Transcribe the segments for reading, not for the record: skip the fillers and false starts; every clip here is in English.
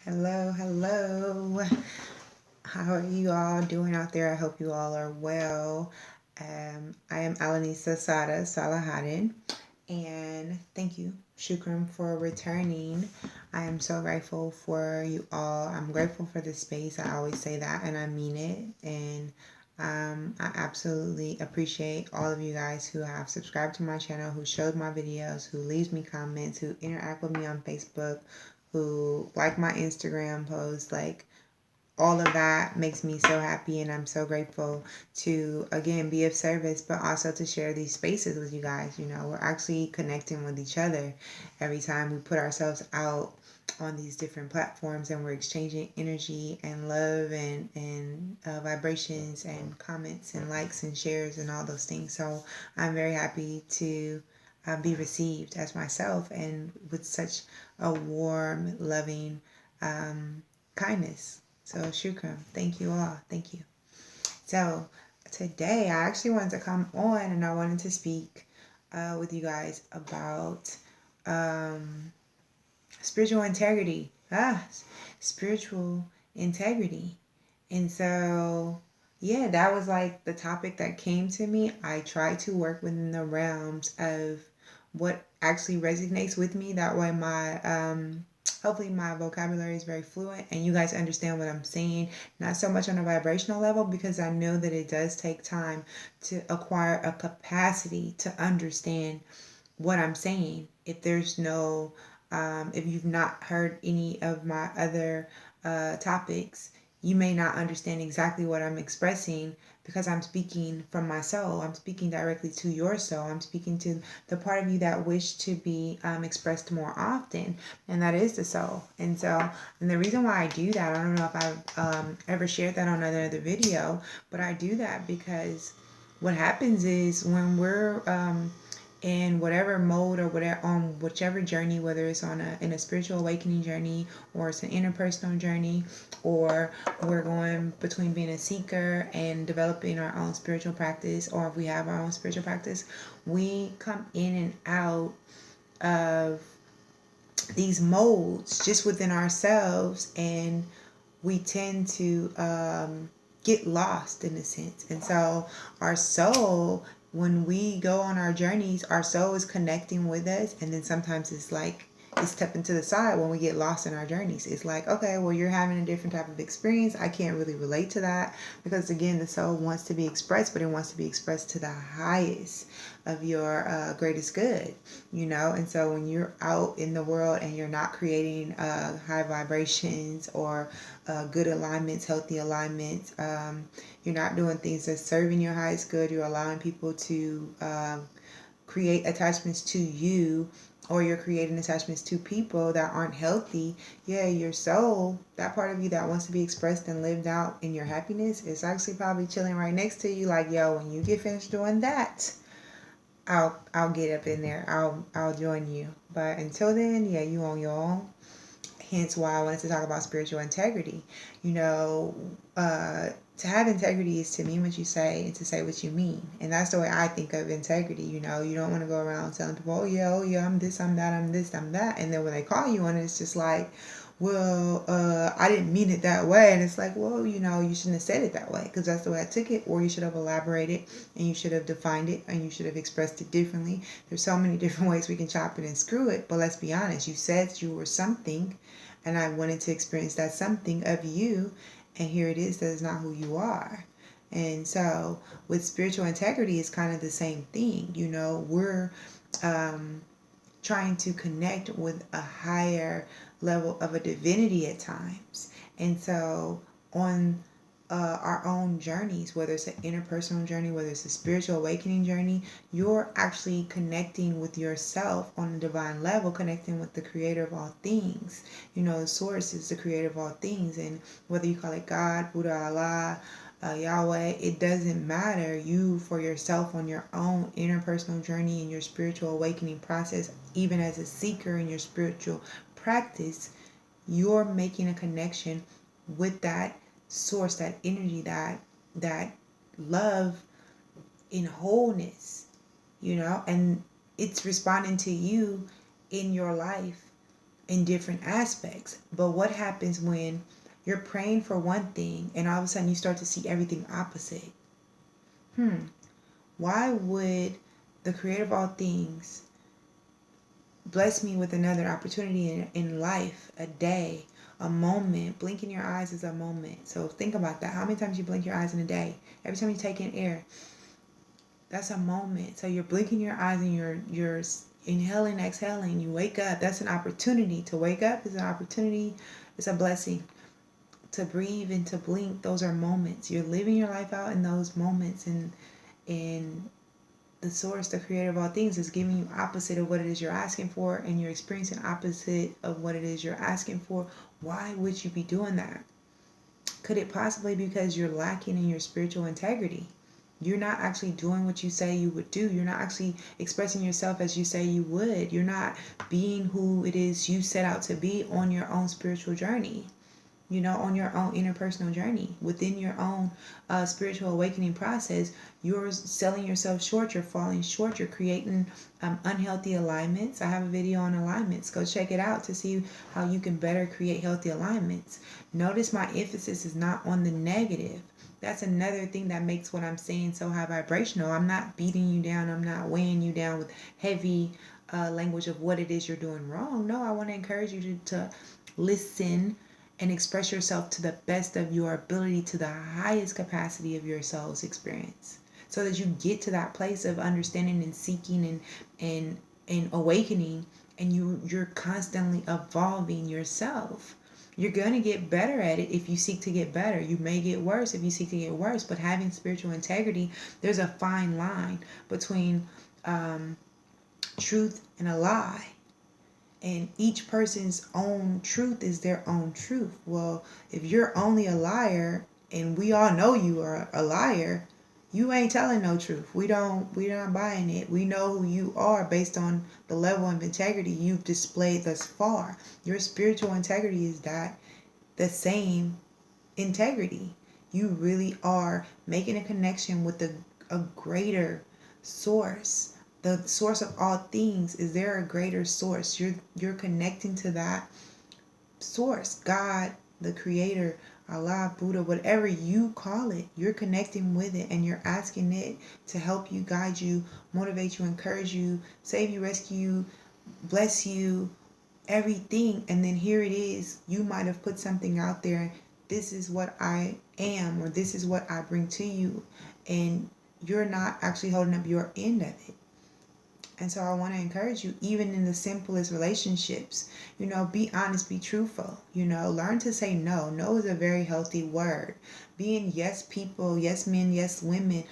Hello, hello. How are you all doing out there? I hope you all are well. I am Alanisa Sa'adah, and thank you, Shukram, for returning. I am so grateful for you all. I'm grateful for this space. I always say that, and I mean it. And I absolutely appreciate all of you guys who have subscribed to my channel, who showed my videos, who leaves me comments, who interact with me on Facebook, who like my Instagram posts. Like, all of that makes me so happy, and I'm so grateful to again be of service, but also to share these spaces with you guys. We're actually connecting with each other every time we put ourselves out on these different platforms, and we're exchanging energy and love and vibrations and comments and likes and shares and all those things. So I'm very happy to be received as myself, and with such a warm, loving kindness. So shukram. Thank you all. Thank you. So today I actually wanted to come on, and I wanted to speak with you guys about spiritual integrity. Spiritual integrity. And so, yeah, that was like the topic that came to me. I try to work within the realms of what actually resonates with me. That way my hopefully my vocabulary is very fluent and you guys understand what I'm saying. Not so much on a vibrational level, because I know that it does take time to acquire a capacity to understand what I'm saying. If there's no if you've not heard any of my other topics, you may not understand exactly what I'm expressing, because I'm speaking from my soul. I'm speaking directly to your soul. I'm speaking to the part of you that wish to be expressed more often, and that is the soul. And the reason why I do that, I don't know if I've ever shared that on another video, but I do that because what happens is when we're in whatever mode or whatever on whichever journey, whether it's in a spiritual awakening journey, or it's an interpersonal journey, or we're going between being a seeker and developing our own spiritual practice, or if we have our own spiritual practice, we come in and out of these modes just within ourselves, and we tend to get lost in a sense. And so our soul, when we go on our journeys, our soul is connecting with us, and then sometimes it's like it's stepping to the side when we get lost in our journeys. It's like, okay, well, you're having a different type of experience. I can't really relate to that, because again, the soul wants to be expressed, but it wants to be expressed to the highest of your greatest good, And so when you're out in the world and you're not creating high vibrations or good alignments, healthy alignments, you're not doing things that's serving your highest good. You're allowing people to create attachments to you, or you're creating attachments to people that aren't healthy. Yeah, your soul, that part of you that wants to be expressed and lived out in your happiness, is actually probably chilling right next to you, like, yo, when you get finished doing that, I'll get up in there. I'll join you. But until then, yeah, you on your own. Hence why I wanted to talk about spiritual integrity. To have integrity is to mean what you say and to say what you mean. And that's the way I think of integrity. You don't want to go around telling people, oh yeah, I'm this, I'm that, I'm this, I'm that. And then when they call you on it, it's just like, well, I didn't mean it that way. And it's like, well, you shouldn't have said it that way, because that's the way I took it. Or you should have elaborated, and you should have defined it, and you should have expressed it differently. There's so many different ways we can chop it and screw it. But let's be honest. You said you were something, and I wanted to experience that something of you, and here it is, that is not who you are. And so with spiritual integrity, it's kind of the same thing. We're trying to connect with a higher level of a divinity at times. And so on our own journeys, whether it's an interpersonal journey, whether it's a spiritual awakening journey, you're actually connecting with yourself on a divine level, connecting with the creator of all things. Source is the creator of all things. And whether you call it God, Buddha, Allah, Yahweh, it doesn't matter. You, for yourself, on your own interpersonal journey in your spiritual awakening process, even as a seeker in your spiritual practice, you're making a connection with that source, that energy, that love in wholeness, and it's responding to you in your life in different aspects. But what happens when you're praying for one thing and all of a sudden you start to see everything opposite? Why would the creator of all things bless me with another opportunity in life, a day, a moment? Blinking your eyes is a moment. So think about that. How many times you blink your eyes in a day? Every time you take in air, that's a moment. So you're blinking your eyes and you're inhaling, exhaling. You wake up. That's an opportunity. To wake up is an opportunity. It's a blessing. To breathe and to blink, those are moments. You're living your life out in those moments, and the source, the creator of all things, is giving you opposite of what it is you're asking for, and you're experiencing opposite of what it is you're asking for. Why would you be doing that? Could it possibly be because you're lacking in your spiritual integrity? You're not actually doing what you say you would do. You're not actually expressing yourself as you say you would. You're not being who it is you set out to be on your own spiritual journey. On your own interpersonal journey, within your own spiritual awakening process. You're selling yourself short. You're falling short. You're creating unhealthy alignments. I have a video on alignments. Go check it out to see how you can better create healthy alignments. Notice my emphasis is not on the negative. That's another thing that makes what I'm saying so high vibrational. I'm not beating you down. I'm not weighing you down with heavy language of what it is you're doing wrong. No, I want to encourage you to listen and express yourself to the best of your ability, to the highest capacity of your soul's experience, so that you get to that place of understanding and seeking and awakening, and you're constantly evolving yourself. You're going to get better at it if you seek to get better. You may get worse if you seek to get worse, but having spiritual integrity, there's a fine line between truth and a lie. And each person's own truth is their own truth. Well, if you're only a liar, and we all know you are a liar, you ain't telling no truth. We're not buying it. We know who you are based on the level of integrity you've displayed thus far. Your spiritual integrity is that the same integrity. You really are making a connection with a greater source. The source of all things. Is there a greater source? You're connecting to that source. God, the creator, Allah, Buddha, whatever you call it. You're connecting with it, and you're asking it to help you, guide you, motivate you, encourage you, save you, rescue you, bless you, everything. And then here it is. You might have put something out there. This is what I am, or this is what I bring to you. And you're not actually holding up your end of it. And so I want to encourage you, even in the simplest relationships, be honest, be truthful, learn to say no. No is a very healthy word. Being yes people, yes men, yes women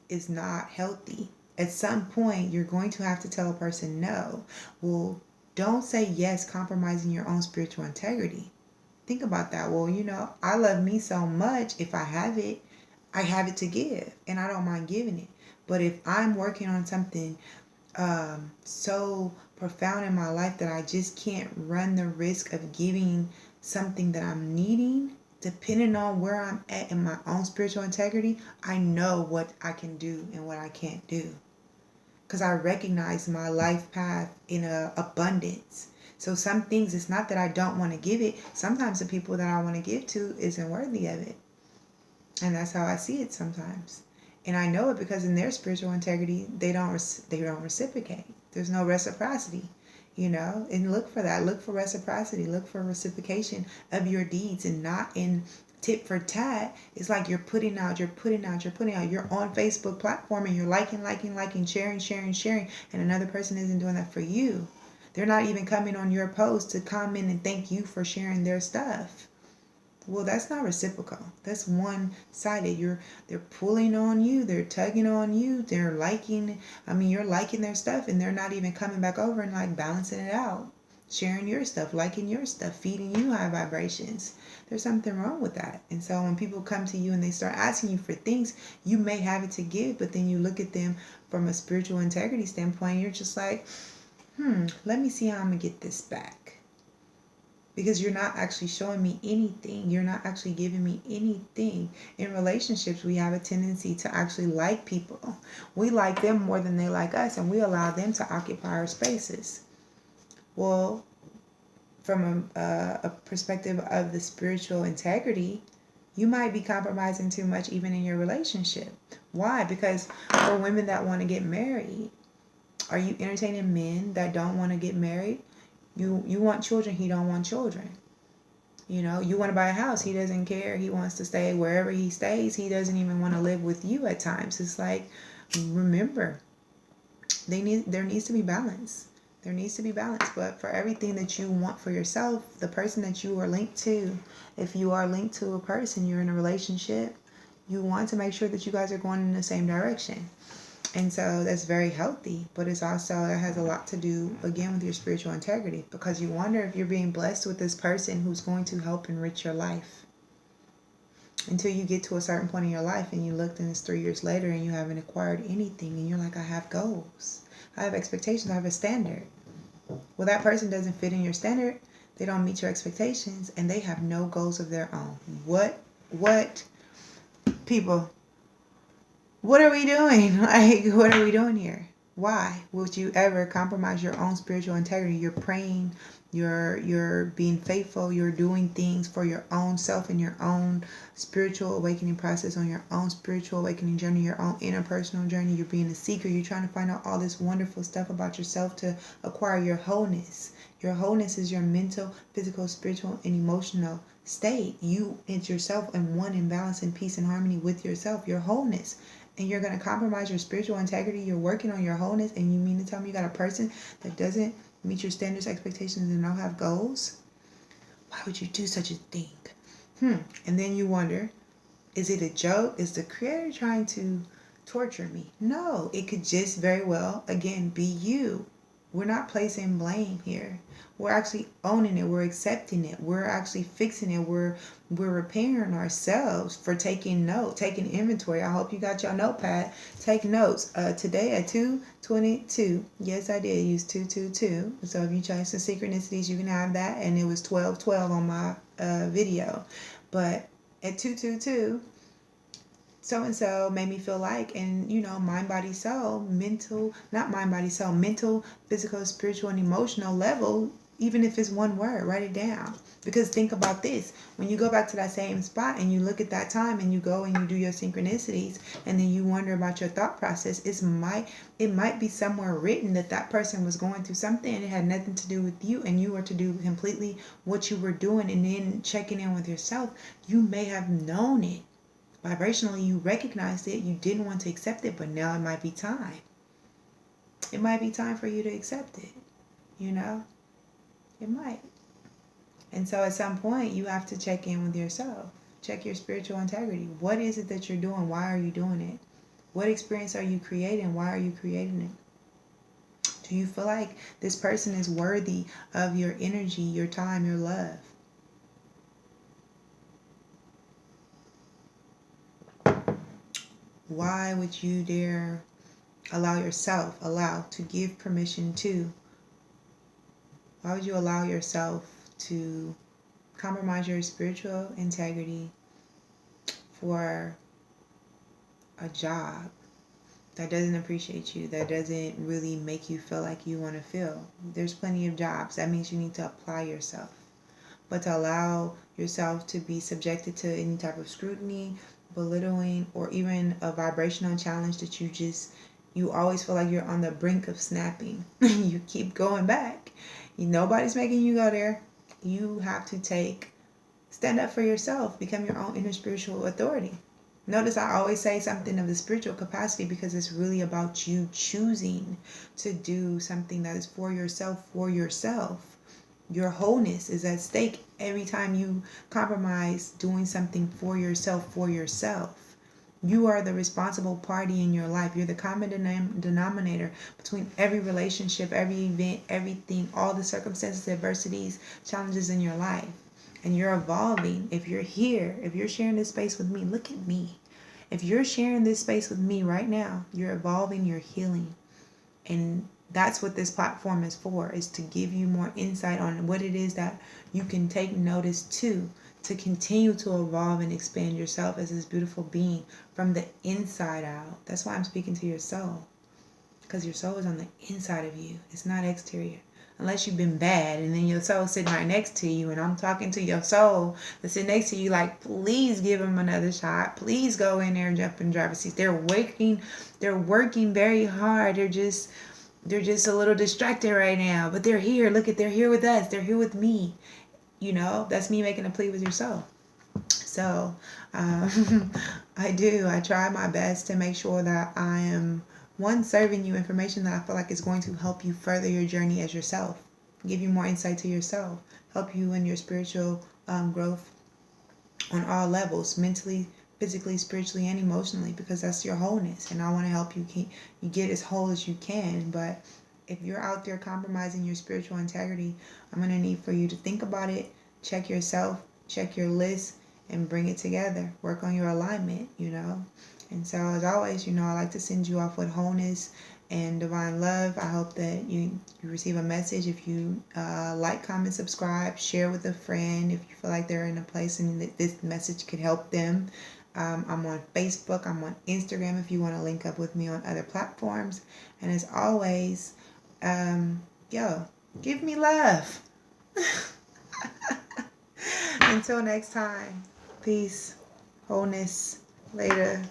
is not healthy. At some point, you're going to have to tell a person no. Well, don't say yes compromising your own spiritual integrity. Think about that. Well, I love me so much. If I have it to give, and I don't mind giving it. But if I'm working on something so profound in my life that I just can't run the risk of giving something that I'm needing, depending on where I'm at in my own spiritual integrity, I know what I can do and what I can't do. Because I recognize my life path in abundance. So some things, it's not that I don't want to give it. Sometimes the people that I want to give to isn't worthy of it. And that's how I see it sometimes. And I know it because in their spiritual integrity, they don't reciprocate. There's no reciprocity, and look for that. Look for reciprocity. Look for reciprocation of your deeds, and not in tit for tat. It's like you're putting out. You're on Facebook platform and you're liking, sharing, and another person isn't doing that for you. They're not even coming on your post to comment and thank you for sharing their stuff. Well, that's not reciprocal. That's one-sided. They're pulling on you. They're tugging on you. They're liking. You're liking their stuff, and they're not even coming back over and balancing it out, sharing your stuff, liking your stuff, feeding you high vibrations. There's something wrong with that. And so when people come to you and they start asking you for things, you may have it to give, but then you look at them from a spiritual integrity standpoint. You're just like, let me see how I'm gonna get this back. Because you're not actually showing me anything. You're not actually giving me anything. In relationships, we have a tendency to actually like people. We like them more than they like us, and we allow them to occupy our spaces. Well, from a perspective of the spiritual integrity, you might be compromising too much even in your relationship. Why? Because for women that want to get married, are you entertaining men that don't want to get married? You want children, he don't want children. You know, you want to buy a house, he doesn't care. He wants to stay wherever he stays. He doesn't even want to live with you at times. It's like, remember, there needs to be balance. There needs to be balance. But for everything that you want for yourself, the person that you are linked to, if you are linked to a person, you're in a relationship, you want to make sure that you guys are going in the same direction. And so that's very healthy, but it has a lot to do, again, with your spiritual integrity, because you wonder if you're being blessed with this person who's going to help enrich your life. Until you get to a certain point in your life and you look and it's 3 years later and you haven't acquired anything and you're like, I have goals, I have expectations, I have a standard. Well, that person doesn't fit in your standard, they don't meet your expectations, and they have no goals of their own. What people, what are we doing? Like, what are we doing here? Why would you ever compromise your own spiritual integrity? You're praying, you're being faithful, you're doing things for your own self and your own spiritual awakening process, on your own spiritual awakening journey, your own interpersonal journey. You're being a seeker. You're trying to find out all this wonderful stuff about yourself to acquire your wholeness. Your wholeness is your mental, physical, spiritual, and emotional state. You and yourself in one, in balance and peace and harmony with yourself, your wholeness. And you're going to compromise your spiritual integrity. You're working on your wholeness, and you mean to tell me you got a person that doesn't meet your standards, expectations, and don't have goals? Why would you do such a thing? And then you wonder, is it a joke? Is the creator trying to torture me? No, it could just very well, again, be you. We're not placing blame here. We're actually owning it. We're accepting it. We're actually fixing it. We're repairing ourselves for taking note, taking inventory. I hope you got your notepad. Take notes. Today at 2:22. Yes, I did use 222. So if you change some synchronicities, you can have that. And it was 12:12 on my video. But at 2:22. So-and-so made me feel like, and mind, body, soul, mental, not mind, body, soul, mental, physical, spiritual, and emotional level, even if it's one word, write it down. Because think about this, when you go back to that same spot and you look at that time and you go and you do your synchronicities and then you wonder about your thought process, it might be somewhere written that person was going through something and it had nothing to do with you, and you were to do completely what you were doing, and then checking in with yourself, you may have known it. Vibrationally, you recognized it, you didn't want to accept it, but now it might be time. It might be time for you to accept it. It might. And so at some point, you have to check in with yourself. Check your spiritual integrity. What is it that you're doing? Why are you doing it? What experience are you creating? Why are you creating it? Do you feel like this person is worthy of your energy, your time, your love? Why would you dare allow to give permission to? Why would you allow yourself to compromise your spiritual integrity for a job that doesn't appreciate you, that doesn't really make you feel like you want to feel? There's plenty of jobs. That means you need to apply yourself. But to allow yourself to be subjected to any type of scrutiny, belittling, or even a vibrational challenge that you always feel like you're on the brink of snapping. You keep going back. Nobody's making you go there. You have to stand up for yourself, become your own inner spiritual authority. Notice I always say something of the spiritual capacity, because it's really about you choosing to do something that is for yourself, for yourself. Your wholeness is at stake every time you compromise doing something for yourself, for yourself. You are the responsible party in your life. You're the common denominator between every relationship, every event, everything, all the circumstances, adversities, challenges in your life. And you're evolving. If you're here, if you're sharing this space with me, look at me. If you're sharing this space with me right now, you're evolving, you're healing. And that's what this platform is for, is to give you more insight on what it is that you can take notice to continue to evolve and expand yourself as this beautiful being from the inside out. That's why I'm speaking to your soul, because your soul is on the inside of you. It's not exterior. unless you've been bad. And then your soul sitting right next to you, and I'm talking to your soul that's sitting next to you like, please give them another shot. Please go in there and jump in driver's seat. They're working very hard. They're just a little distracted right now, but they're here. Look at, they're here with us. They're here with me. You know, that's me making a plea with your soul. So I try my best to make sure that I am, one, serving you information that I feel like is going to help you further your journey as yourself, give you more insight to yourself, help you in your spiritual growth on all levels, mentally, physically, spiritually, and emotionally, because that's your wholeness. And I want to help you get as whole as you can. But if you're out there compromising your spiritual integrity, I'm going to need for you to think about it, check yourself, check your list, and bring it together. Work on your alignment, you know. And so, as always, you know, I like to send you off with wholeness and divine love. I hope that you receive a message. If you like, comment, subscribe, share with a friend if you feel like they're in a place and that this message could help them. I'm on Facebook. I'm on Instagram if you want to link up with me on other platforms. And as always, give me love. Until next time, peace, wholeness, later.